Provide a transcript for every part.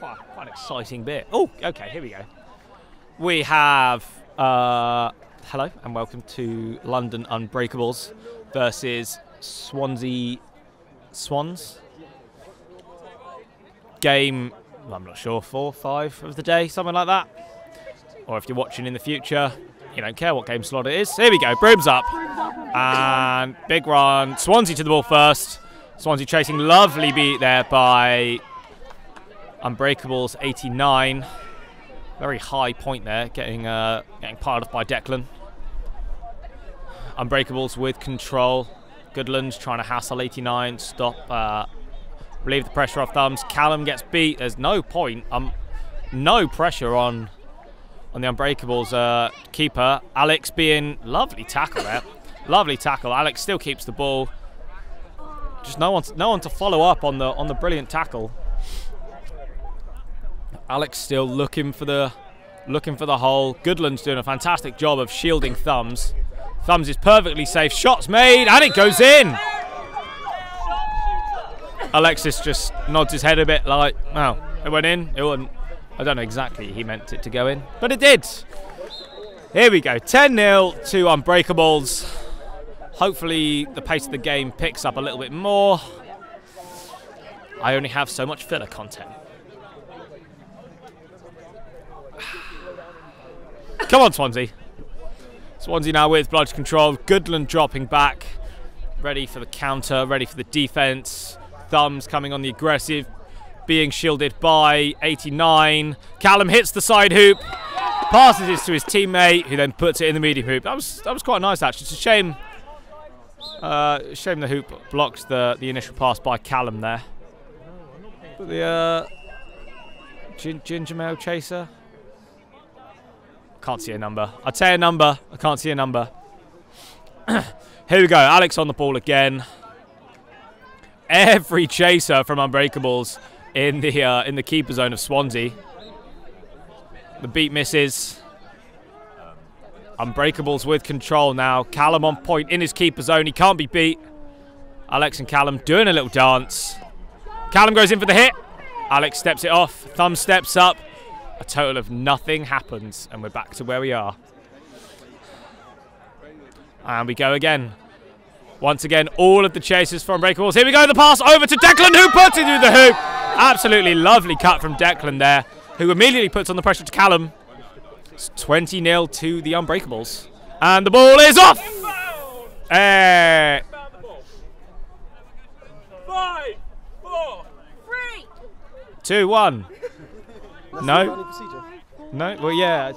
quite an exciting bit. Oh, okay, here we go. We have hello and welcome to London Unbreakables versus Swansea Swans. Game, well, I'm not sure, 4, 5 of the day, something like that. Or if you're watching in the future, you don't care what game slot it is. Here we go, brooms up. And big run. Swansea to the ball first. Swansea chasing, lovely beat there by Unbreakables 89. Very high point there, getting piled off by Declan. Unbreakables with control. Goodland's trying to hassle 89. Stop. Relieve the pressure off Thumbs. Callum gets beat. There's no point. No pressure on the Unbreakables keeper. Alex being lovely tackle there. Lovely tackle. Alex still keeps the ball. Just no one to follow up on the brilliant tackle. Alex still looking for the hole. Goodland's doing a fantastic job of shielding Thumbs. Thumbs is perfectly safe. Shots made and it goes in. Alexis just nods his head a bit like, oh, it went in. It wouldn't. I don't know exactly he meant it to go in, but it did. Here we go, 10-0 to Unbreakables. Hopefully the pace of the game picks up a little bit more. I only have so much filler content. Come on, Swansea. Swansea now with blood control. Goodland dropping back. Ready for the counter, ready for the defence. Thumbs coming on the aggressive. Being shielded by 89. Callum hits the side hoop. Passes it to his teammate, who then puts it in the medium hoop. That was quite nice, actually. It's a shame. Shame the hoop blocks the initial pass by Callum there. But the ginger mail chaser. Can't see a number. I'd say a number. I can't see a number. Here we go. Alex on the ball again. Every chaser from Unbreakables in the keeper zone of Swansea. The beat misses. Unbreakables with control now. Callum on point in his keeper zone. He can't be beat. Alex and Callum doing a little dance. Callum goes in for the hit. Alex steps it off. Thumb steps up. A total of nothing happens, and we're back to where we are. And we go again. Once again, all of the chases from Unbreakables. Here we go, the pass over to Declan, who puts it through the hoop. Absolutely lovely cut from Declan there, who immediately puts on the pressure to Callum. It's 20-0 to the Unbreakables. And the ball is off! 5, 4, 3, 2, 1. No? No? Well, yeah.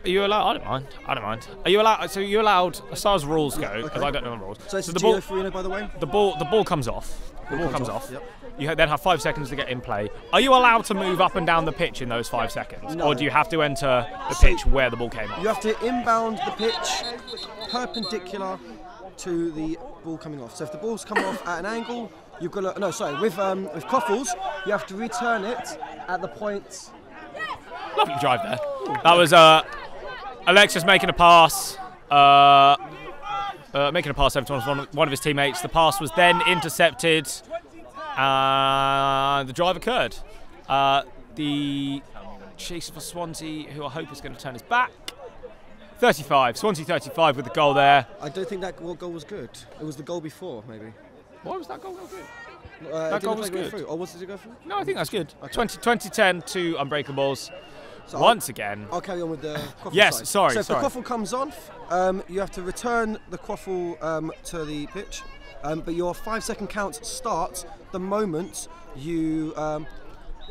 Are you allowed? I don't mind. I don't mind. Are you allowed? So you're allowed, as far as rules go, because I don't know the rules. So it's the ball, by the way? The ball comes off. The ball comes off. Yep. You then have 5 seconds to get in play. Are you allowed to move up and down the pitch in those 5 seconds? No. Or do you have to enter the pitch where the ball came off? You have to inbound the pitch perpendicular to the ball coming off. So if the ball's coming off at an angle, you've got to, no, sorry, with Coffles, you have to return it at the point. Lovely drive there. That was Alexis making a pass. Making a pass over to one of his teammates. The pass was then intercepted. The drive occurred. The chaser for Swansea, who I hope is going to turn his back. 35. Swansea 35 with the goal there. I don't think that goal was good. It was the goal before, maybe. Why was that goal good? That goal was good. Or was it go through? No, I think that's good. Okay. 2010 to Unbreakables. So once again. I'll carry on with the quaffle yes, side. sorry. So if the quaffle comes off, you have to return the quaffle to the pitch, but your 5-second count starts the moment you.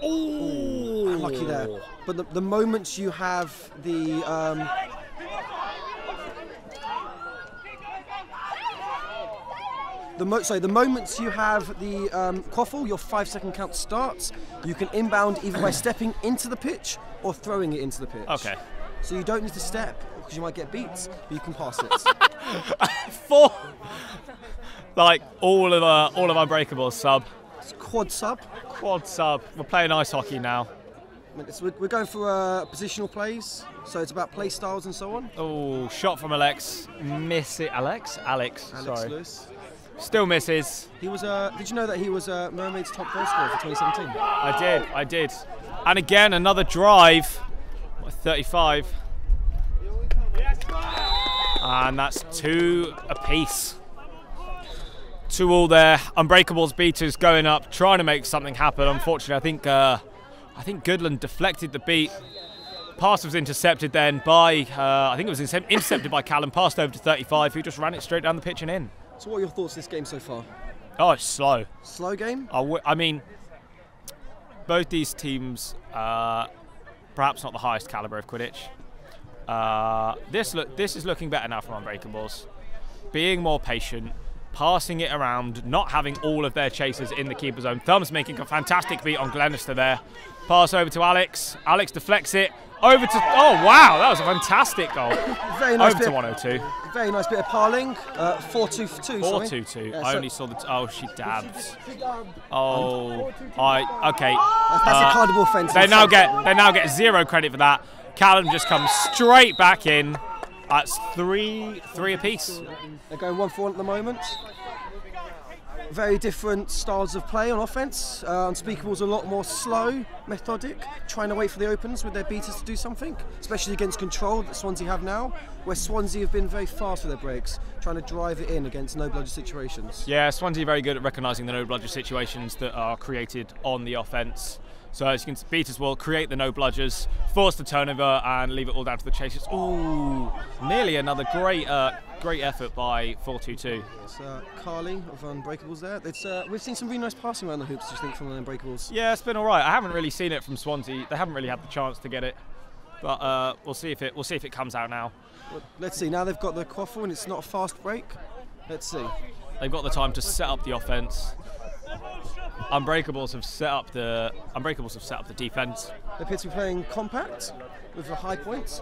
Unlucky there. But the moment you have the. The moment you have the quaffle, your 5-second count starts. You can inbound either by stepping into the pitch or throwing it into the pitch. Okay. So you don't need to step because you might get beat, but you can pass it. Like all of Unbreakables sub. It's quad sub. Quad sub. We're playing ice hockey now. We're going for positional plays, so it's about play styles and so on. Oh, shot from Alex. Miss it, Alex. Alex, sorry. Lewis. Still misses. He was. Did you know that he was Mermaid's top goal scorer for 2017? I did. And again, another drive. 35. And that's 2 apiece. 2 all there. Unbreakables beaters going up, trying to make something happen. Unfortunately, I think Goodland deflected the beat. Pass was intercepted then by, I think it was intercepted by Callum, passed over to 35, who just ran it straight down the pitch and in. So what are your thoughts this game so far? Oh, it's slow. Slow game? I mean, both these teams, perhaps not the highest calibre of Quidditch. This is looking better now from Unbreakables. Being more patient, passing it around, not having all of their chasers in the keeper zone. Thumbs making a fantastic beat on Glenister there. Pass over to Alex. Alex deflects it. Over to, oh wow, that was a fantastic goal. Very nice over to 102. Very nice bit of parling. 4-2-2. 4-2-2. Yeah, I only saw the, oh, she dabs. Oh, okay. That's a cardable offence. They now get 0 credit for that. Callum just comes straight back in. That's 3 apiece. They're going 1-for-1 at the moment. Very different styles of play on offence. Unspeakable's a lot more slow, methodic, trying to wait for the opens with their beaters to do something, especially against control that Swansea have now, where Swansea have been very fast with their breaks, trying to drive it in against no-bludger situations. Yeah, Swansea are very good at recognising the no-bludger situations that are created on the offence. So as you can see, beaters will create the no-bludgers, force the turnover and leave it all down to the chasers. Ooh, nearly another great effort by 4-2-2. It's Carly of Unbreakables there. It's, we've seen some really nice passing around the hoops, do you think, from Unbreakables? Yeah, it's been all right. I haven't really seen it from Swansea. They haven't really had the chance to get it, but we'll see if it comes out now. Well, let's see. Now they've got the quaffle and it's not a fast break. Let's see. They've got the time to set up the offence. Unbreakables have set up the defence. They appear to be playing compact with the high points.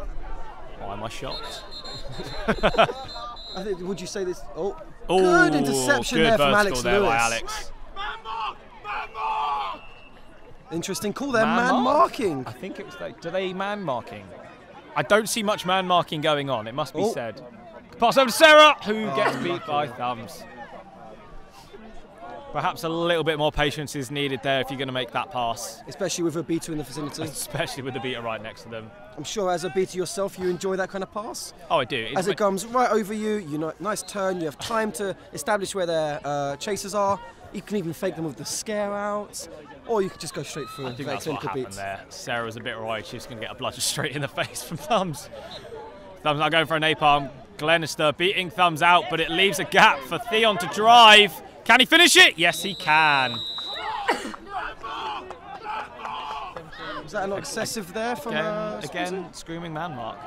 Why am I shocked? I think, would you say this? Oh, ooh, good interception good there from Alex there Lewis. By Alex. Interesting call there, man marking. I think it was like, do they man marking? I don't see much man marking going on, it must be said. Pass over to Sarah, who gets beat by Thumbs. Perhaps a little bit more patience is needed there if you're going to make that pass. Especially with a beater in the vicinity. Especially with the beater right next to them. I'm sure as a beater yourself, you enjoy that kind of pass. Oh, I do. As it comes right over you, you know, nice turn, you have time to establish where their chasers are. You can even fake them with the scare out, or you could just go straight through. I think that's what happened there. Sarah was a bit right. She's going to get a bludger straight in the face from Thumbs. Thumbs now going for a napalm. Glenister beating Thumbs out, but it leaves a gap for Theon to drive. Can he finish it? Yes, he can. Was that not excessive there from again screaming man mark.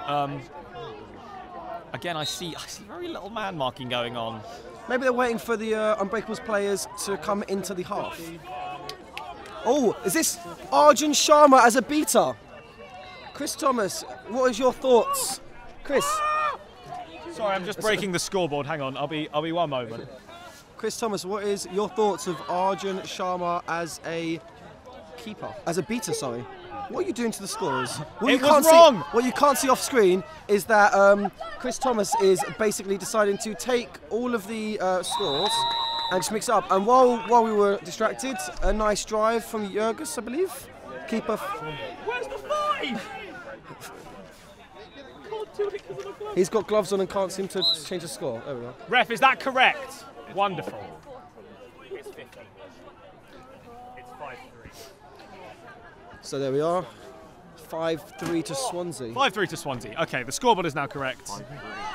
Again, I see very little man marking going on. Maybe they're waiting for the Unbreakables players to come into the half. Oh, is this Arjun Sharma as a beater? Chris Thomas, what is your thoughts? Chris? Sorry, I'm just breaking the scoreboard. Hang on, I'll be 1 moment. Chris Thomas, what is your thoughts of Arjun Sharma as a keeper? As a beater, sorry. What are you doing to the scorers? What you can't see off screen is that Chris Thomas is basically deciding to take all of the scores and just mix it up. And while we were distracted, a nice drive from Jurgis, I believe. Keeper. Where's the 5? He's got gloves on and can't seem to change the score. There we go. Ref, is that correct? Wonderful. It's 50. It's 5-3. So there we are. 5-3 to Swansea. 5-3 to Swansea. Okay, the scoreboard is now correct.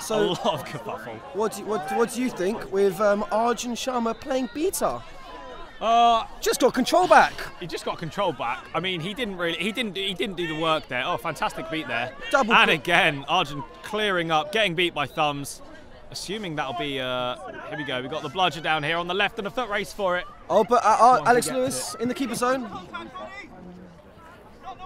So a lot of kerfuffle. What do you think with Arjun Sharma playing beater? Just got control back. He just got control back. I mean, he didn't do the work there. Oh, fantastic beat there. And again, Arjun clearing up, getting beat by Thumbs. Assuming that'll be, here we go. We've got the bludger down here on the left and a foot race for it. Oh, but Alex Lewis in the keeper zone.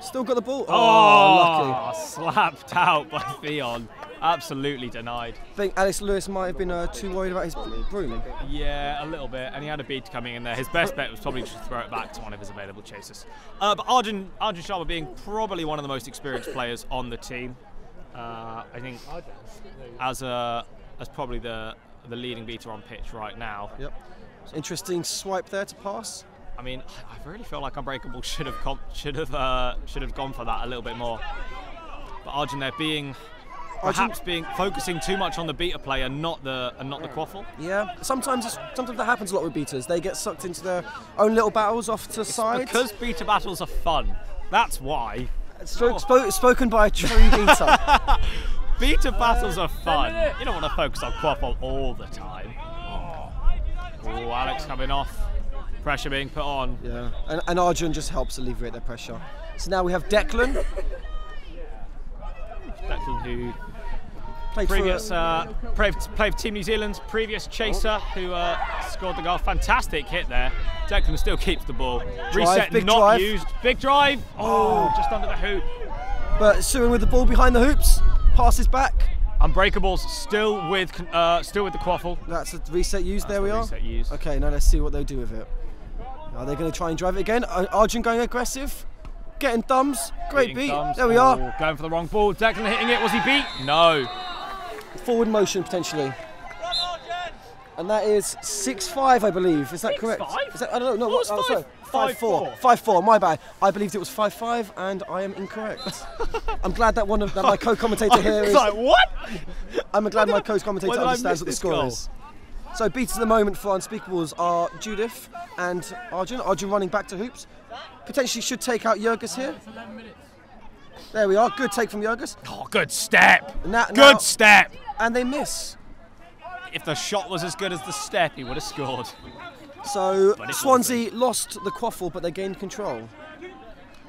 Still got the ball. Oh, lucky. Slapped out by Theon. Absolutely denied. I think Alex Lewis might have been too worried about his brooming. Yeah, a little bit. And he had a beat coming in there. His best bet was probably just to throw it back to one of his available chasers. But Arjun Sharma being probably one of the most experienced players on the team. I think as probably the the leading beater on pitch right now. Yep. Interesting swipe there to pass. I mean, I really feel like Unbreakables should have gone for that a little bit more. But Arjun there focusing too much on the beater play and not the quaffle. Yeah, sometimes that happens a lot with beaters. They get sucked into their own little battles off to the side. Because beater battles are fun. That's why. Spoken by a true beater. Beater battles are fun. You don't want to focus on quaffle all the time. Oh, Alex coming off. Pressure being put on. Yeah, and Arjun just helps alleviate their pressure. So now we have Declan. Declan, who played for Team New Zealand, previous chaser, who scored the goal. Fantastic hit there. Declan still keeps the ball. Reset big not drive. used. Big drive. Oh, just under the hoop. But Suin with the ball behind the hoops. Passes back. Unbreakables still with the quaffle. That's a reset used. There we are. Reset used. Okay, now let's see what they do with it. Are they going to try and drive it again? Arjun going aggressive. Getting thumbs. Great beat. There we are. Going for the wrong ball. Declan hitting it. Was he beat? No. Forward motion potentially. And that is 6-5, I believe. Is that correct? 6-5? Is that, I don't know. No, what was sorry. 5-4. 5-4. My bad. I believed it was 5-5, and I am incorrect. I'm glad that my co-commentator here is. Like what? I'm glad my co-commentator understands what the score is. So beats at the moment for Unspeakables are Judith and Arjun. Arjun running back to hoops. Potentially should take out Jurgis here. There we are. Good take from Jurgis. Oh, good step. Good step. And they miss. If the shot was as good as the step, he would have scored. So Swansea lost the quaffle, but they gained control.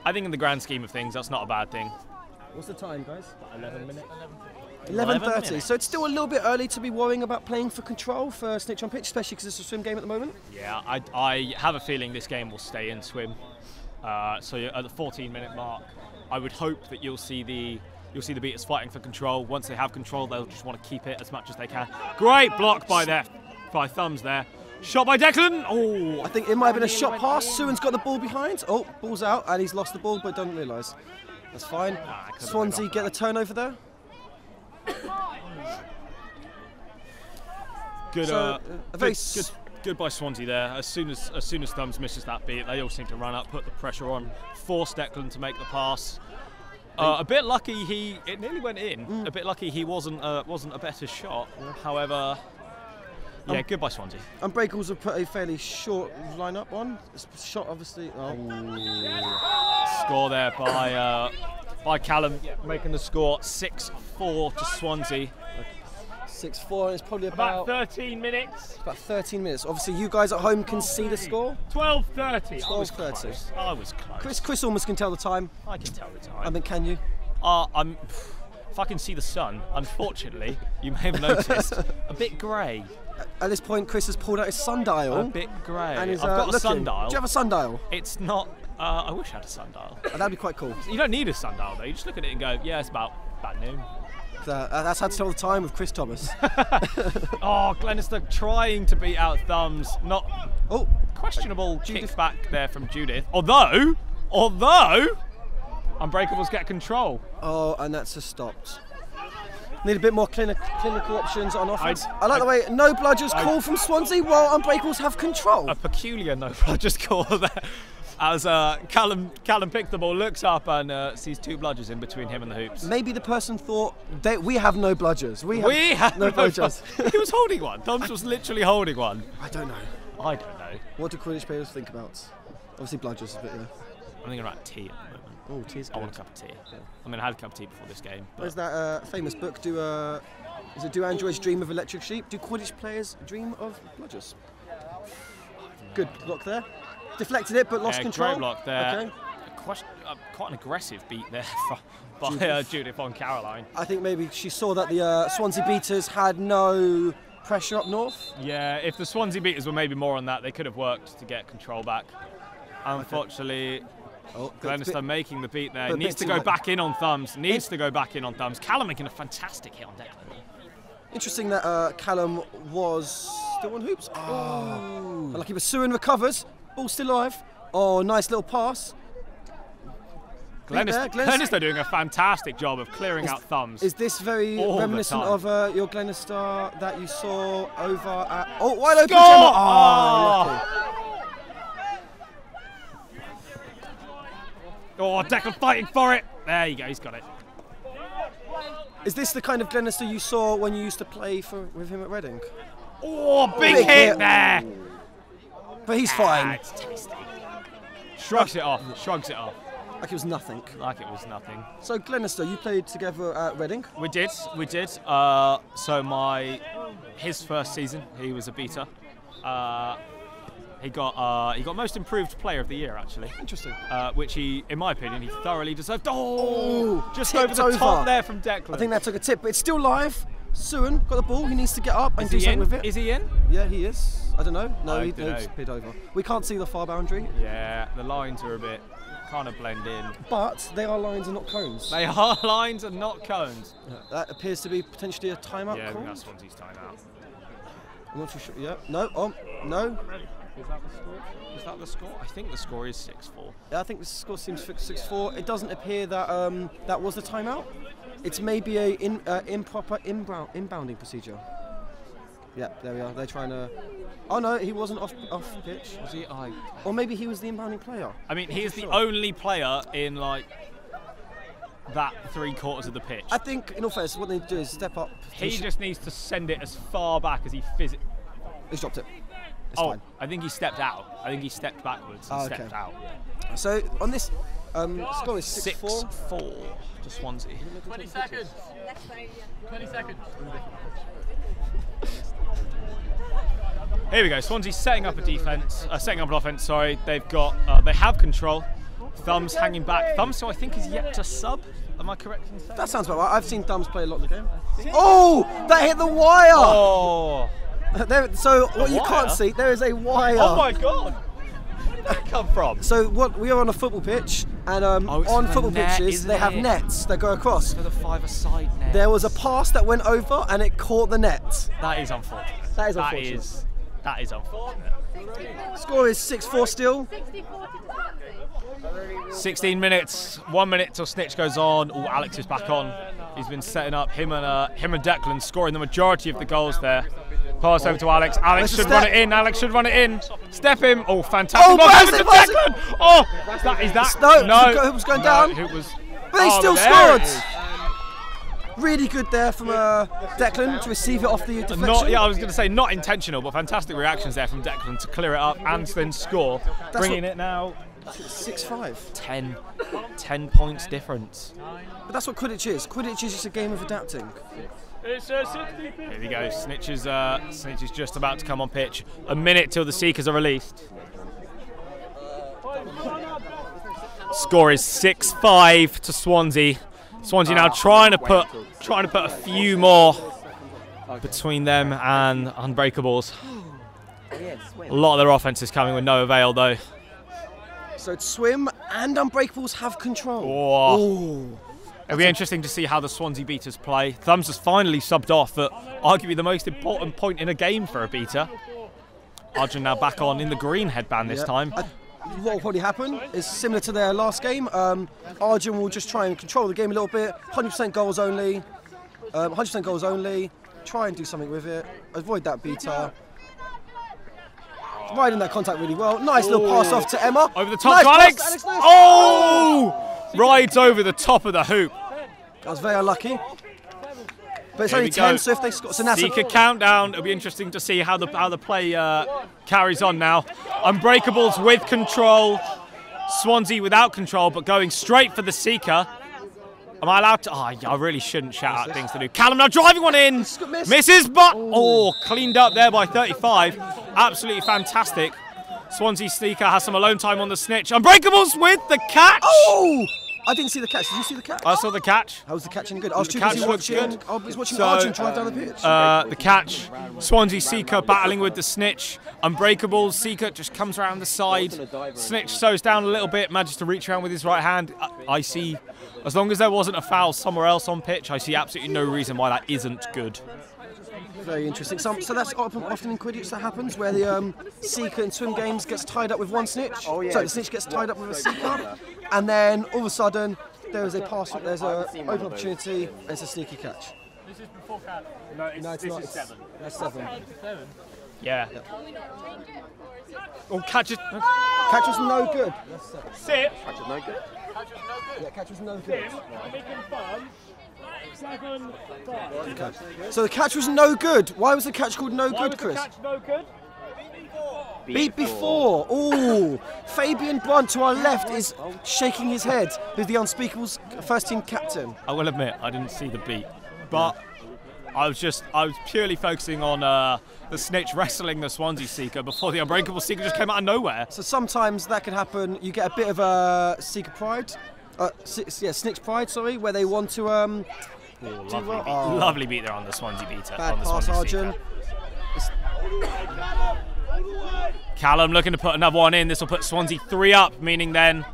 I think in the grand scheme of things, that's not a bad thing. What's the time, guys? 11 minutes. 11:30. So it's still a little bit early to be worrying about playing for control for Snitch on pitch, especially because it's a swim game at the moment. Yeah, I have a feeling this game will stay in swim. So at the 14-minute mark, I would hope that you'll see the beaters fighting for control. Once they have control, they'll just want to keep it as much as they can. Great block by Thumbs there. Shot by Declan. Oh, I think it might have been a shot pass. Suin's got the ball behind. Oh, ball's out, and he's lost the ball, but doesn't realise. That's fine. Swansea get the turnover there. Good by Swansea there. As soon as Thumbs misses that beat, they all seem to run up, put the pressure on, force Declan to make the pass. A bit lucky it nearly went in. A bit lucky he wasn't a better shot. Yeah. However, yeah, good by Swansea. Unbreakables have put a fairly short lineup on. Shot obviously. Oh. Score there by Callum, making the score 6-4 to Swansea. 6-4, it's probably about 13 minutes. About 13 minutes. Obviously, you guys at home can see the score. 12:30. 12:30. I was close. Chris almost can tell the time. I can tell the time. I mean, can you? If I can see the sun, unfortunately, you may have noticed, a bit grey. At this point, Chris has pulled out his sundial. A bit grey. And I've got a sundial. Do you have a sundial? It's not. I wish I had a sundial. That'd be quite cool. You don't need a sundial though. You just look at it and go, yeah, it's about noon. That's how to tell the time with Chris Thomas. Oh, Glenister trying to beat out Thumbs. Not. Oh, questionable kickback there from Judith. Although Unbreakables get control. Oh, and that's just stopped. Need a bit more clinical options on offense. I like the way no bludgers call from Swansea while Unbreakables have control. A peculiar no bludgers call there. As Callum picks the ball, looks up and sees two bludgers in between him and the hoops. Maybe the person thought, we have no bludgers. We have no bludgers. He was holding one. Thumbs was literally holding one. I don't know. What do Quidditch players think about? Obviously bludgers, but yeah. I'm thinking about tea at the moment. Oh, tea's good. I want a cup of tea. Yeah. I mean, I had a cup of tea before this game. There's that famous book, Do Androids Dream of Electric Sheep? Do Quidditch players dream of bludgers? Good block there. Deflected it, but lost control. Great block there. Okay. Quite an aggressive beat there by Judith on Caroline. I think maybe she saw that the Swansea beaters had no pressure up north. Yeah, if the Swansea beaters were maybe more on that, they could have worked to get control back. Unfortunately, Glenister making the beat there. Needs to go back in on Thumbs. Callum making a fantastic hit on Declan. Interesting that Callum was still on hoops. Oh. Unlucky, but Suin recovers. Ball still alive. Oh, nice little pass. Glenister doing a fantastic job of clearing out thumbs. Is this very reminiscent of your Glenister that you saw over at... Oh, wide open Score! Gemma! Oh, Oh, Declan fighting for it. There you go, he's got it. Is this the kind of Glenister you saw when you used to play with him at Reading? Oh, big hit there. But he's fine. It's tasty. Shrugs it off. Like it was nothing. So Glenister, you played together at Reading? We did. So his first season, he was a beater. He got most improved player of the year, actually. Interesting. Which he, in my opinion, he thoroughly deserved. Oh, just tipped over the top there from Declan. I think that took a tip, but it's still live. Suan got the ball. He needs to get up and do something with it. Is he in? Yeah, he is. I don't know. No, he's peed over. We can't see the far boundary. Yeah, the lines are a bit kind of blend in. But they are lines and not cones. They are lines and not cones. Yeah, that appears to be potentially a timeout. Yeah, I call. think that's Swansea's timeout. I'm not too sure. Yeah. No. No. Is that the score? I think the score is 6-4. Yeah, I think the score seems 6-4. It doesn't appear that that was the timeout. It's maybe a improper inbounding procedure. Yeah, there we are. They're trying to... Oh no, he wasn't off pitch. Was he? Or maybe he was the inbounding player. I mean, he is the only player in like that 3/4 of the pitch. I think, in all fairness, what they do is step up. He just needs to send it as far back as he physically... He's dropped it. It's fine. I think he stepped out. I think he stepped backwards and stepped out. So on this score is 6-4 to Swansea. 20 seconds. 20 seconds. Here we go. Swansea setting up a defense. Setting up an offense. Sorry, they have control. Thumbs hanging back. Thumbs, who I think is yet to sub. Am I correct in saying? That sounds about right. I've seen Thumbs play a lot of the game. Oh, that hit the wire! Oh. So what you can't see, there is a wire. Oh my God! Where did that come from? So we are on a football pitch, and on football pitches they have nets that go across. For the 5-a-side net. There was a pass that went over, and it caught the net. That is unfortunate. That is unfortunate. That is unfortunate. Score is 6-4 still. 16 minutes, 1 minute till Snitch goes on. Oh, Alex is back on. He's been setting up him and Declan, scoring the majority of the goals there. Pass over to Alex. Alex should run it in. Step him. Oh, fantastic. Oh, Declan. Oh, is that? No. It was going down. But he still scored. Really good there from Declan to receive it off the deflection. I was going to say not intentional, but fantastic reactions there from Declan to clear it up and then score. Bringing it now. 6-5. 10 points difference. But that's what Quidditch is. Quidditch is just a game of adapting. Here we go. Snitch is just about to come on pitch. A minute till the Seekers are released. Score is 6-5 to Swansea. Swansea now trying to put a few more between them and Unbreakables. A lot of their offense is coming with no avail though. So Swim and Unbreakables have control. Oh. It'll be interesting to see how the Swansea beaters play. Thumbs has finally subbed off at arguably the most important point in a game for a beater. Arjun now back on in the green headband this time. What will probably happen is similar to their last game. Arjun will just try and control the game a little bit. 100% goals only. 100% goals only. Try and do something with it. Avoid that beater. Riding that contact really well. Nice little pass off to Emma. Over the top to Alex. Oh! Rides over the top of the hoop. That was very unlucky. But it's only 10, so if they score... So Seeker countdown. It'll be interesting to see how the play carries on now. Unbreakables with control. Swansea without control, but going straight for the Seeker. Am I allowed to? Oh, I really shouldn't shout out things to do. Callum now driving one in. Misses, but... Oh, cleaned up there by 35. Absolutely fantastic. Swansea Seeker has some alone time on the Snitch. Unbreakables with the catch. Oh! I didn't see the catch. Did you see the catch? I saw the catch. How was the catch any good? I was too busy watching. I was watching Arjun drive down the pitch. The catch. Swansea Seeker battling with the Snitch. Unbreakables. Seeker just comes around the side. Snitch slows down a little bit. Manages to reach around with his right hand. I see. As long as there wasn't a foul somewhere else on pitch, I see absolutely no reason why that isn't good. Very interesting. So that's often in Quidditch that happens, where the Seeker in swim games gets tied up with one Snitch. Oh, yeah. So the Snitch gets tied up with a Seeker. and then all of a sudden there is a pass. There's an open opportunity. It's a sneaky catch. This is before cat. No, it's not. It's 7. That's 7. 7. Yeah. Oh, catch it. Catch was no good. That's 7. Sit. Catch was no good. Catch was no good. Yeah, catch was no good. I'm making fun. 7, 5. Okay. So the catch was no good. Why was the catch called no good, Chris? Catch no good. Beat before. Oh, Fabian Brunt to our left is shaking his head. Who's the Unspeakables first team captain? I will admit, I didn't see the beat, but I was purely focusing on the snitch wrestling the Swansea seeker before the Unbreakable seeker just came out of nowhere. So sometimes that can happen. You get a bit of a seeker pride, snitch pride. Sorry, where they want to Lovely beat there on the Swansea beater. Bad on the pass, Swansea Arjun. seeker. Callum looking to put another one in. This will put Swansea 3 up, meaning then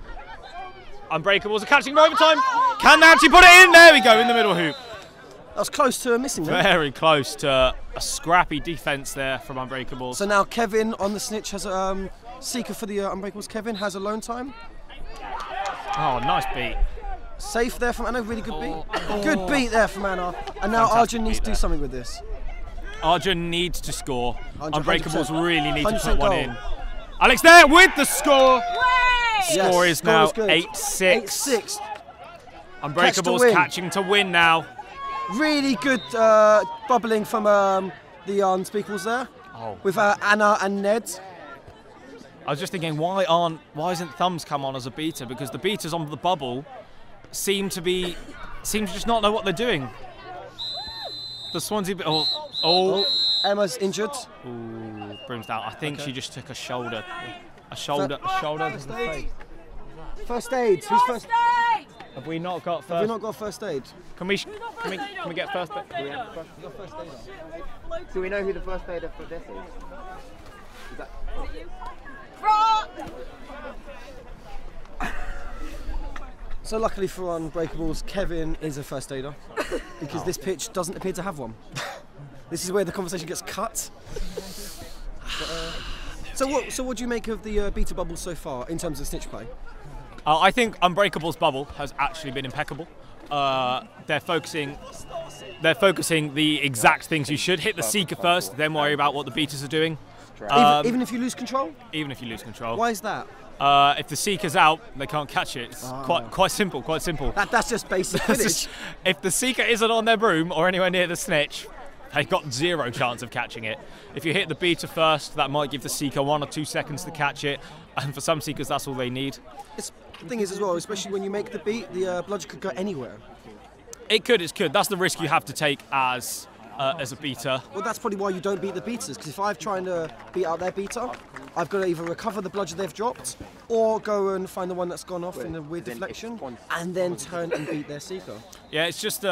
Unbreakables are catching in overtime. Can they actually put it in? There we go, in the middle hoop. That was close to a missing one. Very close to a scrappy defence there from Unbreakables. So now Kevin on the snitch has a seeker for the Unbreakables. Kevin has alone time. Oh, nice beat. Safe there from Anna, really good beat. Good beat there from Anna. And now Fantastic Arjun needs beat to do there. something with this. Arjun needs to score. 100%. Unbreakables really need to 100% put one goal. in. Alex there with the score. Yes, Score is now good. 8-6. 8-6. Unbreakables win. catching to win now. Really good bubbling from the Unspeakables there. Oh. With Anna and Ned. I was just thinking, why isn't Thumbs come on as a beater? Because the beaters on the bubble seem to just not know what they're doing. The Swansea. Emma's injured. Ooh, brings down. I think she just took a shoulder. A First shoulder to the aid. face. First aid. Who's first? Have we not got Have first? we not got first aid? Can we get first? Do we know who the first aider for this is? That So luckily for Unbreakables, Kevin is a first aider because this pitch doesn't appear to have one. This is where the conversation gets cut. So what do you make of the beta bubbles so far in terms of snitch play? I think Unbreakables bubble has actually been impeccable. They're focusing the exact things you should. Hit the seeker first, then worry about what the beaters are doing. Even if you lose control? Even if you lose control. Why is that? If the seeker's out, they can't catch it. It's quite simple. That's just basic Quidditch. If the seeker isn't on their broom or anywhere near the snitch, they've got 0 chance of catching it. If you hit the beater first, that might give the seeker 1 or 2 seconds to catch it, and for some seekers, that's all they need. The thing is as well, especially when you make the beat, the bludger could go anywhere. It could. That's the risk you have to take as a beater. Well, that's probably why you don't beat the beaters, because if I'm trying to beat out their beater, I've got to either recover the bludger they've dropped, or go and find the one that's gone off in a weird deflection, and then turn and beat their seeker. Yeah, it's just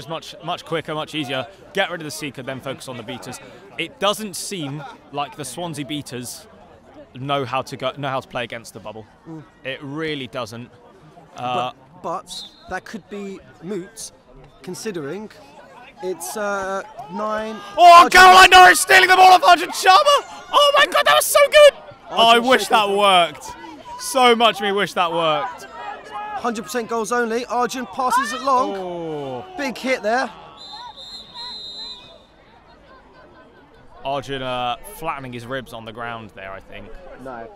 much quicker, much easier. Get rid of the seeker, then focus on the beaters. It doesn't seem like the Swansea beaters know how to play against the bubble. It really doesn't. But that could be moot, considering it's 9. Oh, Caroline Norris stealing the ball off Arjun Sharma! Oh my God, that was so good! I wish that worked. So much me wish that worked. 100% goals only. Arjun passes it long. Oh. Big hit there. Arjun flattening his ribs on the ground there, I think. no.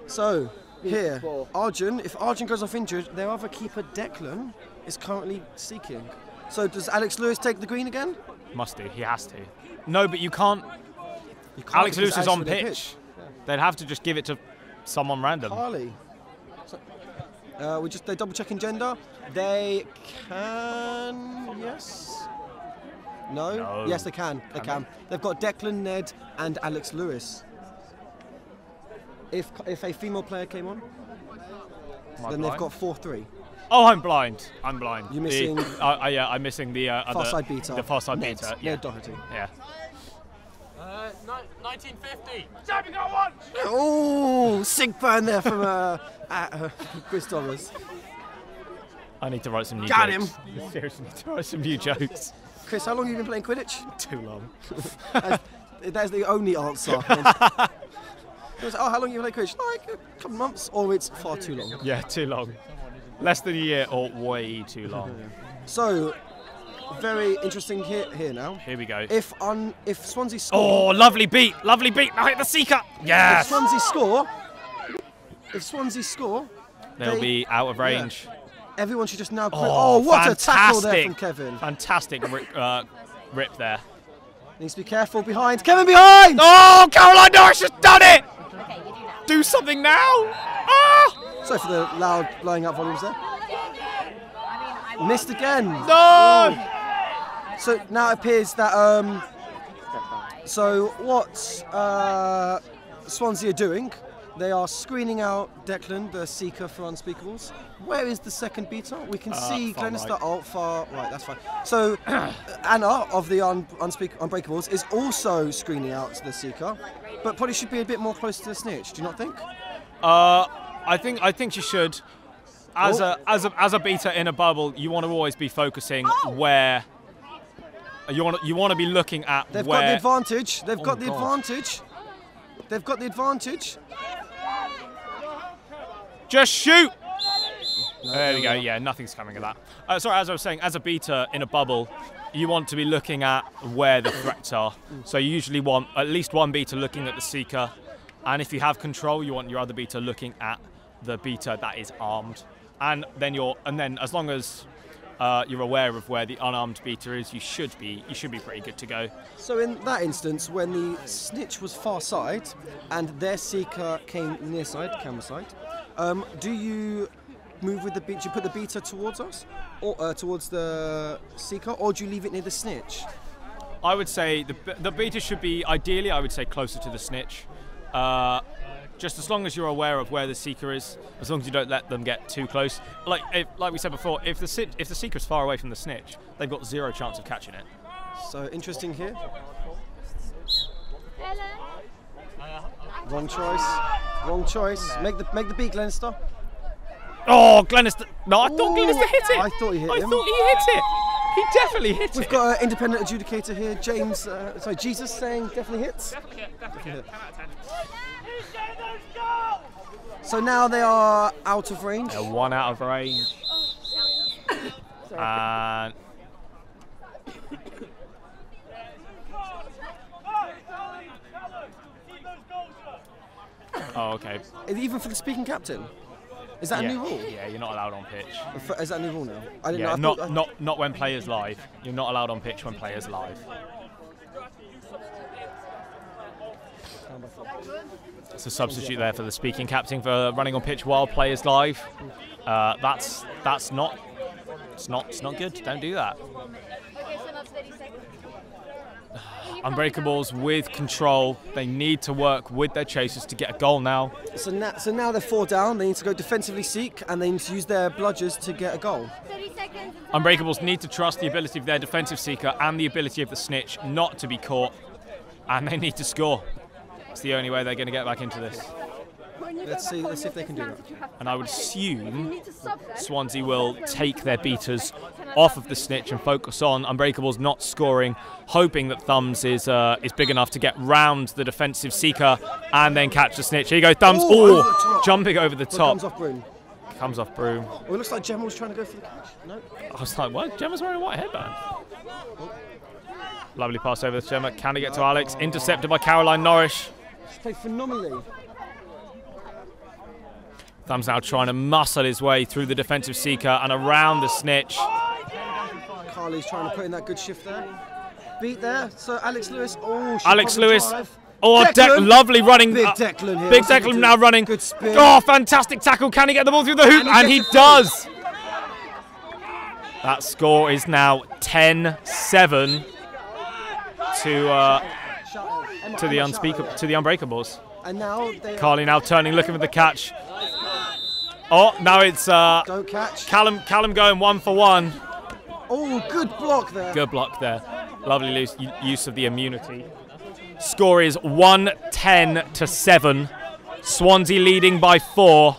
So, here, Arjun, if Arjun goes off injured, their other keeper, Declan, is currently seeking. So does Alex Lewis take the green again? Must do, he has to. No, but you can't. You can't Alex because Lewis is on with their pitch. They'd have to just give it to someone random. Harley. So, they're double checking gender. They can, yes? No? Yes, they can. They can. They've got Declan, Ned, and Alex Lewis. If a female player came on, then they've got 4-3. Oh, I'm blind. You're missing. Yeah, I'm missing the Far side beater. The far side Ned. beater. Ned Doherty. Yeah. 1950. Time to go on. Oh, sick burn there from Chris Thomas. I need to write some new Got jokes. Seriously, need to write some new jokes. Chris, how long have you been playing Quidditch? Too long. That's the only answer. It was, oh, how long you play Quidditch? Like a couple months, or it's far too long. Yeah, too long. Less than a year or way too long. So, very interesting here now. Here we go. If Swansea Oh, score, lovely beat. Lovely beat. Now hit the seeker. Yes. if Swansea score, They'll be out of range. Everyone should just now. Oh, what a tackle there from Kevin! Fantastic rip there. Needs to be careful behind. Kevin behind! Oh, Caroline Norris has done it! Okay, you do that. Do something now! Ah! Sorry for the loud blowing out volumes there. Missed again. No! Oh. So now it appears that so what Swansea are doing, they are screening out Declan, the seeker for Unspeakables. Where is the second beater? We can see Glenister. Right. Oh, far right. That's fine. So Anna of the Unbreakables is also screening out the seeker, but probably should be a bit more close to the snitch. Do you not think? I think you should. As a beater in a bubble, you want to always be focusing where you want to be looking at. They've got the advantage. They've got the advantage. They've got the advantage. Just shoot. There we go. Yeah, nothing's coming of that. Sorry, as I was saying, as a beater in a bubble, you want to be looking at where the threats are. So you usually want at least one beater looking at the seeker, and if you have control, you want your other beater looking at the beater that is armed. And then as long as you're aware of where the unarmed beater is, you should be pretty good to go. So in that instance, when the snitch was far side and their seeker came near side, camera side, do you move with the beater? Do you put the beater towards us, or towards the seeker, or do you leave it near the snitch? I would say the beater should be ideally, I would say, closer to the snitch. Just as long as you're aware of where the seeker is, as long as you don't let them get too close. Like we said before, if the seeker is far away from the snitch, they've got zero chance of catching it. So interesting here. Wrong choice. Wrong choice. Make the beat, Glenister. Oh, Glenister! No, I thought Glenister hit it. I thought he hit him. I thought he hit it. He definitely hit it. We've got an independent adjudicator here, James. Jesus saying definitely hits. Definitely hit. So now they are out of range. They're one out of range. And oh, okay. Even for the speaking captain. Is that a new rule? Yeah, you're not allowed on pitch. Is that a new rule now? I didn't know. Not when players live. You're not allowed on pitch when players live. It's a substitute there for the speaking captain for running on pitch while players live. That's not good. Don't do that. Unbreakables with control. They need to work with their chasers to get a goal now. So now they're 4 down. They need to go defensively seek, and they need to use their bludgers to get a goal. Unbreakables need to trust the ability of their defensive seeker and the ability of the snitch not to be caught, and they need to score. It's the only way they're going to get back into this. Let's see if they can do that. And I would assume Swansea will take their beaters off of the snitch and focus on Unbreakables not scoring, hoping that Thumbs is big enough to get round the defensive seeker and then catch the snitch. Here you go, Thumbs. Oh, jumping over the top. Comes off Broom. Comes off Broom. Well, it looks like Gemma was trying to go for the catch. No. I was like, what? Gemma's wearing a white headband. Lovely pass over to Gemma. Can he get to Alex? Intercepted by Caroline Norris. She's played phenomenally. Thumbs now trying to muscle his way through the defensive seeker and around the snitch. Carly's trying to put in that good shift there. Beat there. So Alex Lewis. Oh, Alex Lewis. Oh, lovely running. Big Declan here. Big Declan now running. Good spin. Oh, fantastic tackle. Can he get the ball through the hoop? And he does. That score is now 10-7 to the Unbreakables. And now Carly now turning, looking for the catch. Oh, now it's don't catch. Callum going 1 for 1. Oh, good block there. Good block there. Lovely use of the immunity. Score is 110-7. Swansea leading by 4.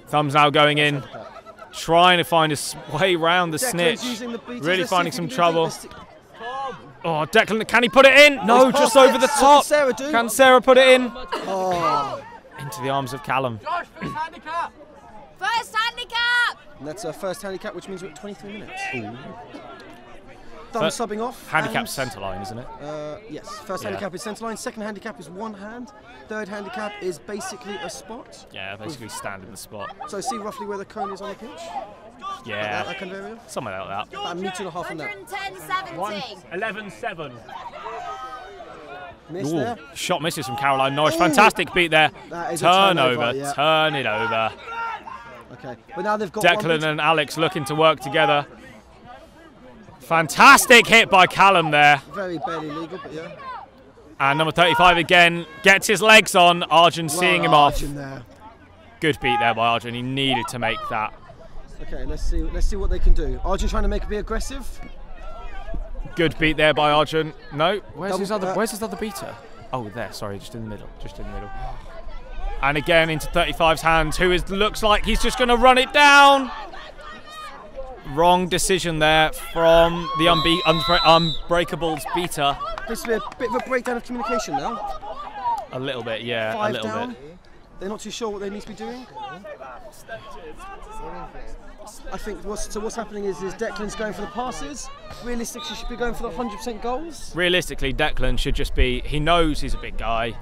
Thumbs now going in, trying to find his way round the snitch. Really finding some trouble. Oh, Declan, can he put it in? No, He's just passed over it. the What top. did Sarah do? Can Sarah put it in? Oh, Into the arms of Callum. Josh, first handicap. First handicap! and that's our first handicap, which means we're at 23 minutes. Thumb subbing off. Handicap and, centre line, isn't it? Yes, first Yeah. handicap is centre line, second handicap is one hand, third handicap is basically a spot. Yeah, basically stand in the spot. So see roughly where the cone is on the pitch? Yeah, That kind of area? something like that. About a metre and a half on that. 110.70. 11-7. Miss Ooh, there. shot misses from Caroline Norris. Ooh. Fantastic beat there. That is a Turn turnover, over, yeah. turn it over. Okay, but now they've got one Declan metre. and Alex looking to work together. Fantastic hit by Callum there. Very barely legal, but yeah. And number 35 again gets his legs on. Arjun seeing him off. Arjun there. Good beat there by Arjun. He needed to make that. Okay, let's see what they can do. Arjun trying to make it be aggressive. Good beat there by Arjun. No, where's his Double- other beater? Oh, there. Sorry, just in the middle. And again into 35's hands. Looks like he's just going to run it down. Wrong decision there from the Unbreakables beater. This will be a bit of a breakdown of communication now. A little bit, yeah, a 5 little down. bit. They're not too sure what they need to be doing. I think what's happening is Declan's going for the passes. Realistically, he should be going for the 100% goals. Realistically, Declan should just be, he knows he's a big guy.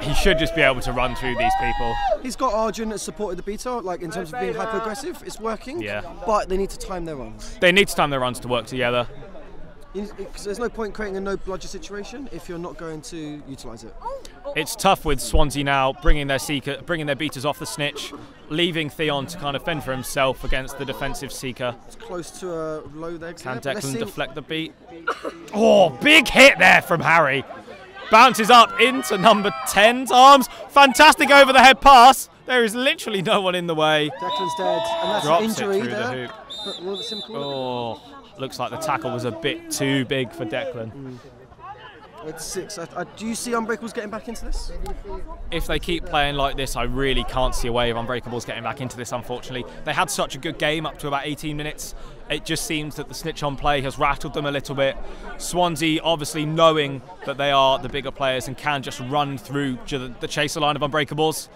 He should just be able to run through these people. He's got Arjun that supported the beater, like in terms of being hyper-aggressive. It's working, Yeah. but they need to time their runs. They need to time their runs to work together. Because there's no point creating a no bludger situation if you're not going to utilise it. It's tough with Swansea now, bringing their beaters off the snitch, leaving Theon to kind of fend for himself against the defensive seeker. It's close to a low there. Can but let's Declan see- deflect the beat? Oh, big hit there from Harry. Bounces up into number 10's arms. Fantastic over the head pass. There is literally no one in the way. Declan's dead, and that's Drops an injury it through the there. hoop. But will Sim call it? Oh, looks like the tackle was a bit too big for Declan. It's 6. Do you see Unbreakables getting back into this? If they keep playing like this, I really can't see a way of Unbreakables getting back into this, unfortunately. They had such a good game up to about 18 minutes. It just seems that the snitch on play has rattled them a little bit. Swansea, obviously knowing that they are the bigger players and can just run through the chaser line of Unbreakables.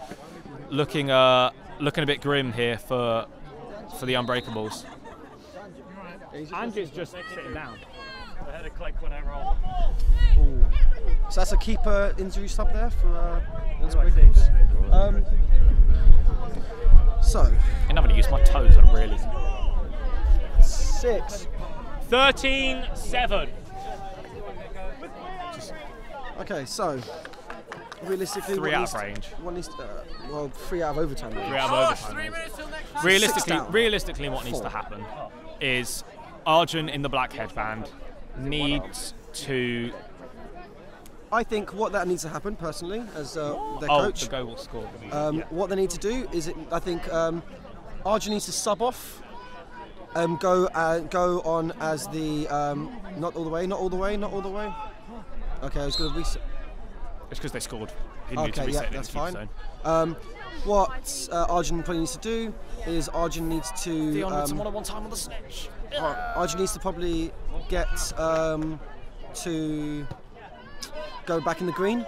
Looking a bit grim here for the Unbreakables. Andrew's just sitting down. I had a click when I rolled. So that's a keeper injury sub there for Unbreakables. So, I'm not going to use my toes, I really. 6. 13-7. Okay, so realistically, 3 out of range. 3 out of overtime. 3 out of overtime. Realistically, what needs to happen is Arjun in the black headband needs to. I think what that needs to happen, personally, as their coach, the goal will score. what they need to do is, I think Arjun needs to sub off, go on as the not all the way. Okay, I was going to reset. It's because they scored. He needed to Okay, reset yeah, it in that's the keeper fine. zone. What Arjun probably needs to do is Arjun needs to Theon with someone at one time on the snitch. Arjun needs to probably get to go back in the green.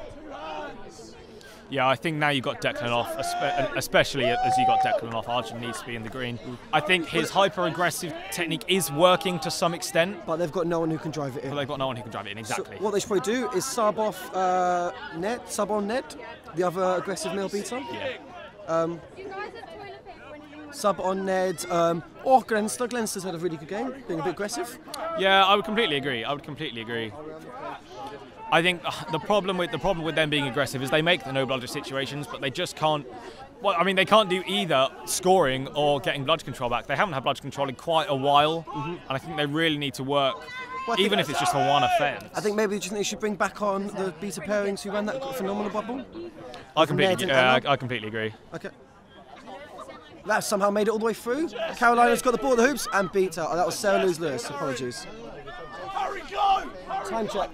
Yeah, I think now you've got Declan off, especially as you got Declan off, Arjun needs to be in the green. I think his hyper-aggressive technique is working to some extent, But they've got no one who can drive it in. but they've got no one who can drive it in, exactly. So what they should probably do is sub on Ned, the other aggressive male beater. Yeah. Sub on Ned, or Glenster. Glenster's had a really good game, being a bit aggressive. Yeah, I would completely agree. I think the problem with them being aggressive is they make the no bludger situations, but they just can't. Well, I mean, they can't do either scoring or getting bludger control back. They haven't had bludger control in quite a while, and I think they really need to work, even if it's just for one offence. I think maybe they should bring back on the beta pairings who ran that phenomenal bubble. I Ned completely, and Anna. I completely agree. Okay. That somehow made it all the way through. Carolina's got the ball at the hoops and beat her. Oh, that was Sarah Lewis. Apologies. Time check.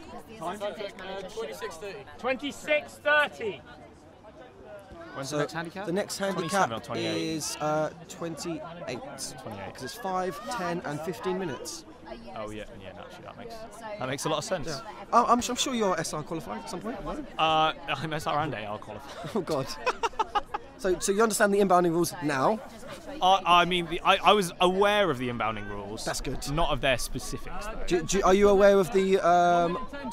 26-30. When's So the next handicap? the next 27 handicap or 28? is 28. Because it's 5, 10 and 15 minutes. Oh yeah, naturally that makes a lot of sense. Yeah. I'm sure you're SR qualified at some point. No? I'm SR and AR qualified. Oh God. So you understand the inbounding rules now? I mean, I was aware of the inbounding rules. That's good. Not of their specifics, though. Are you aware of the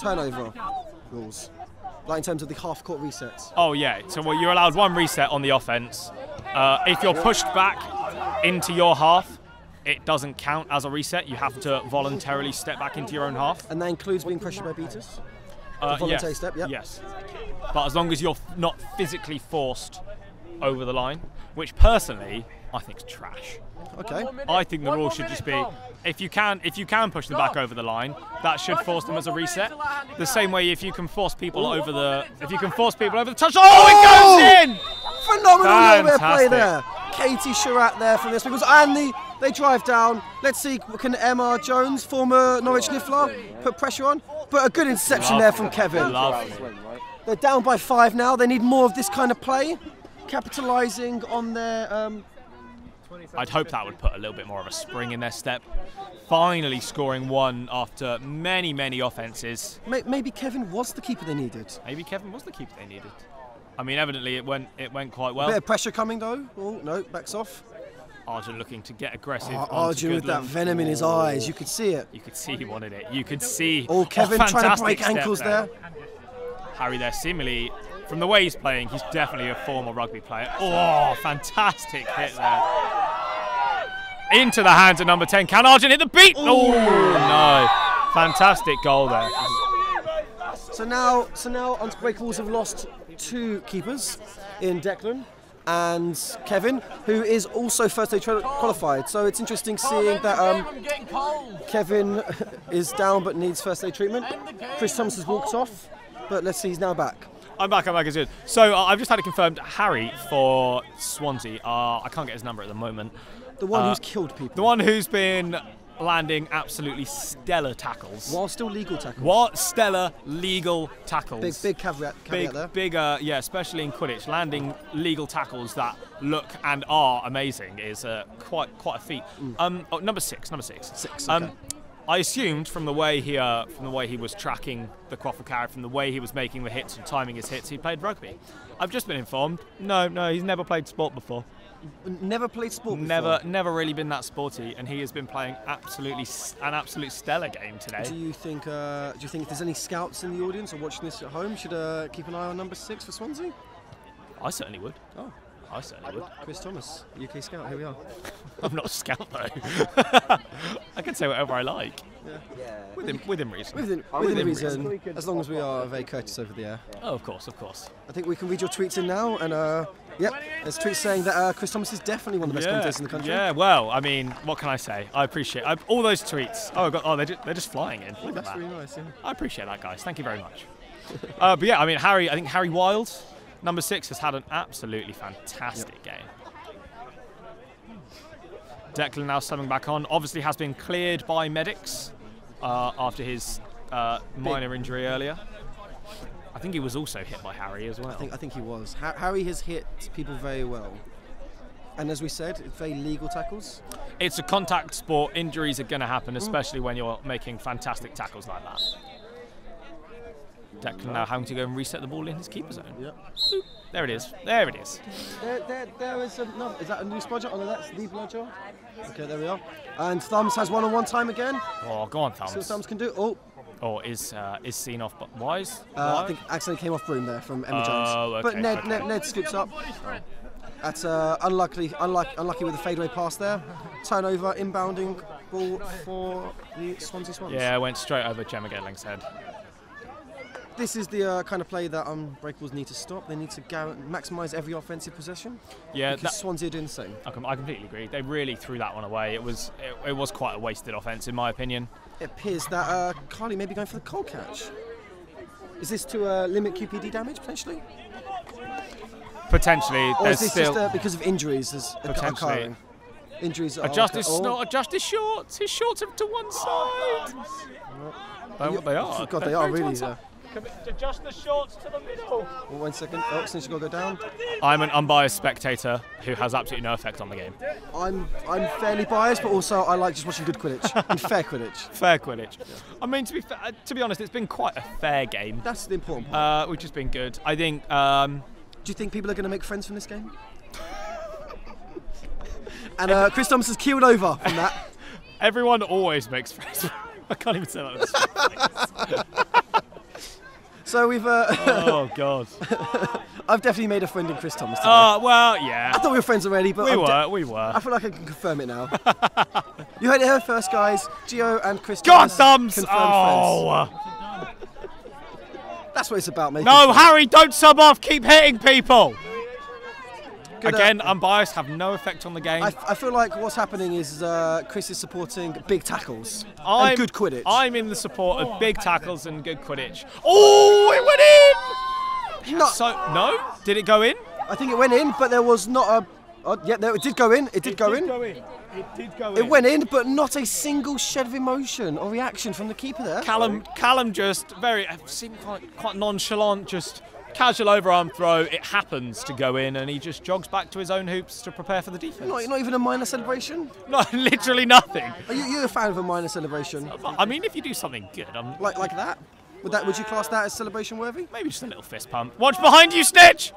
turnover rules? Like in terms of the half-court resets? Oh, yeah. So you're allowed one reset on the offense. If you're pushed back into your half, it doesn't count as a reset. You have to voluntarily step back into your own half. And that includes being pressured by beaters? The voluntary yes. step, yep. Yes. But as long as you're not physically forced over the line, which personally I think is trash. Okay. I think the rule should just be if you can push them back over the line, that should force them as a reset. The same way if you can force people over the touch. Oh, it goes in! Phenomenal nowhere play there. Katie Sherratt there from the Unspeakables, and they drive down. Let's see, can Emma Jones, former Norwich Niffler, put pressure on? But a good interception there from Kevin. They're down by 5 now. They need more of this kind of play, capitalising on their. I'd hope that would put a little bit more of a spring in their step. Finally scoring one after many, many offences. Maybe Kevin was the keeper they needed. Maybe Kevin was the keeper they needed. I mean, evidently it went quite well. A bit of pressure coming though. Oh no, backs off. Arjun looking to get aggressive. Arjun with that venom in his eyes. You could see it. You could see he wanted it. You could see. Oh, Kevin trying to break ankles there. Harry there, seemingly, from the way he's playing, he's definitely a former rugby player. Oh, fantastic hit there. Into the hands of number 10. Can Arjun hit the beat? Oh, no. Fantastic goal there. So now Unbreakables have lost 2 keepers in Declan and Kevin, who is also first aid qualified. So it's interesting seeing that Kevin is down but needs first aid treatment. Chris Thomas has walked off, but let's see, he's now back. I'm back as good. So I've just had it confirmed. Harry for Swansea. I can't get his number at the moment. The one who's killed people. The one who's been landing absolutely stellar tackles. While still legal tackles. What stellar legal tackles. Big caveat there. Bigger, yeah, especially in Quidditch, landing legal tackles that look and are amazing is quite a feat. Number six. Okay. I assumed from the way he was tracking the quaffle carry, from the way he was making the hits and timing his hits, he played rugby. I've just been informed. No, he's never played sport before. Never played sport before? Never really been that sporty, and he has been playing an absolute stellar game today. Do you think if there's any scouts in the audience or watching this at home, should keep an eye on number 6 for Swansea? I certainly would. Oh. I certainly would. Chris Thomas, UK scout, here we are. I'm not a scout though. I can say whatever I like. Yeah. Within reason. Within reason, as long as we are very courteous over the air. Oh, of course. I think we can read your tweets in now, and there's tweets saying that Chris Thomas is definitely one of the best commentators in the country. Yeah, well, I mean, what can I say? I appreciate all those tweets. Oh God, they're just flying in. Look that's at that. really nice. Yeah. I appreciate that, guys. Thank you very much. But yeah, I mean, I think Harry Wild, number 6, has had an absolutely fantastic game. Declan now coming back on. Obviously has been cleared by medics after his minor injury earlier. I think he was also hit by Harry as well. I think he was. Harry has hit people very well. And as we said, very legal tackles. It's a contact sport. Injuries are going to happen, especially when you're making fantastic tackles like that. Declan now having to go and reset the ball in his keeper zone. Yep. There it is. There is no. Is that a new bludger? Oh no, that's the bludger. Okay, there we are. And Thumbs has one-on-one time again. Oh, go on, Thumbs. See what Thumbs can do. Oh. Or is seen off, but Wise? I think accidentally came off Broom there from Emma Jones. Okay, but Ned scoops up. That's unlucky with the fadeaway pass there. Turnover, inbounding ball for the Swansea Swans. Yeah, went straight over Gemma Gedling's head. This is the kind of play that Unbreakables need to stop. They need to maximise every offensive possession. Yeah, because Swansea are doing the same. I completely agree. They really threw that one away. It was quite a wasted offence, in my opinion. It appears that Carly may be going for the cold catch. Is this to limit QPD damage potentially? Potentially. Or is this just because of injuries? Potentially. Injuries. Adjust his shorts. His shorts are to one side. They are. God, they are really. Adjust the shorts to the middle. 1 second. Oh, since you got to go down. I'm an unbiased spectator who has absolutely no effect on the game. I'm fairly biased, but also I like just watching good Quidditch and fair Quidditch. Fair Quidditch. I mean, to be honest, it's been quite a fair game. That's the important part. Which has been good. I think. Do you think people are going to make friends from this game? And Chris Thomas has keeled over from that. Everyone always makes friends. I can't even say that. So we've. Oh God. I've definitely made a friend in Chris Thomas today. Well, yeah. I thought we were friends already, but We were. I feel like I can confirm it now. You heard it here first, guys. Gio and Chris God, Thomas thumbs! confirmed friends. That's what it's about, mate. No, Harry, don't sub off. Keep hitting people. Good, Again, unbiased, have no effect on the game. I feel like what's happening is Chris is supporting big tackles and good Quidditch. I'm in the support of big tackles and good Quidditch. Oh, it went in! No? Did it go in? I think it went in, but there was not a... yeah, no, it did go in. It did go in. It did go in. It went in, but not a single shed of emotion or reaction from the keeper there. Callum just seemed quite nonchalant, just casual overarm throw. It happens to go in, and he just jogs back to his own hoops to prepare for the defense. Not even a minor celebration? No, literally nothing. Are you a fan of a minor celebration? I mean, if you do something good, I'm like that? Would you class that as celebration worthy? maybe just a little fist pump. Watch behind you, Snitch!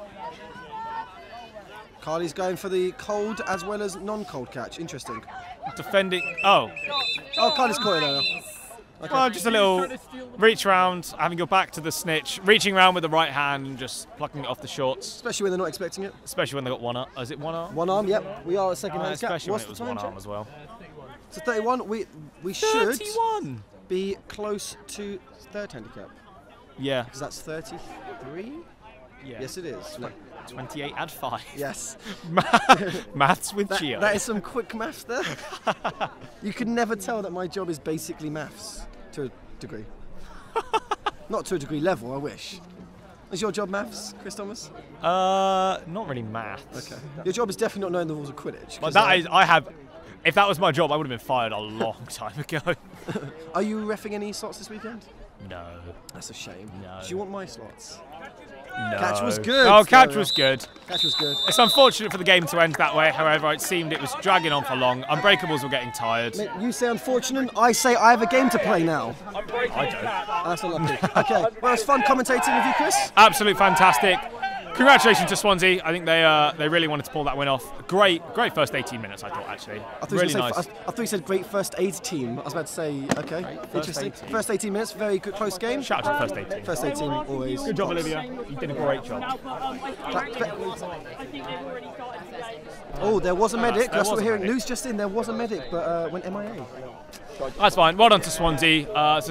Carly's going for the cold as well as non-cold catch. Interesting. Defending. Oh, Carly's caught it now. Okay. well, just a little reach round, having your back to the Snitch, reaching around with the right hand and just plucking it off the shorts. Especially when they're not expecting it. Especially when they got one arm. Is it one arm? One arm, yep. We are at second hand cap. Especially What's when it the was time, one arm Jack? as well. So 31. We should 31. be close to third handicap Yeah. because that's 33. Yeah. Yes, it is. No. 28 add 5. Yes. Maths with Gio. That is some quick maths there. You can never tell that my job is basically maths to a degree. Not to a degree level, I wish. Is your job maths, Chris Thomas? Not really maths. Okay. Your job is definitely not knowing the rules of Quidditch. But if that was my job, I would have been fired a long time ago. Are you reffing any slots this weekend? No. That's a shame. No. Do you want my slots? No. Catch was good. Oh, catch was good. Catch was good. It's unfortunate for the game to end that way. However, it seemed it was dragging on for long. Unbreakables were getting tired. Mate, you say unfortunate, I say I have a game to play now. I don't. That's unlucky. Okay, well, it's fun commentating with you, Chris. Absolutely fantastic. Congratulations to Swansea. I think they really wanted to pull that win off. Great first 18 minutes, I thought, actually. Really nice. I thought you said great first aid team. I was about to say, okay, interesting. First 18 minutes, very good, close game. Shout out to the first 18. First 18, always. Good job, Olivia. You did a great job. Oh, there was a medic. That's what we're hearing. medic. News just in, there was a medic, but went MIA. That's fine. Well done to Swansea. It's a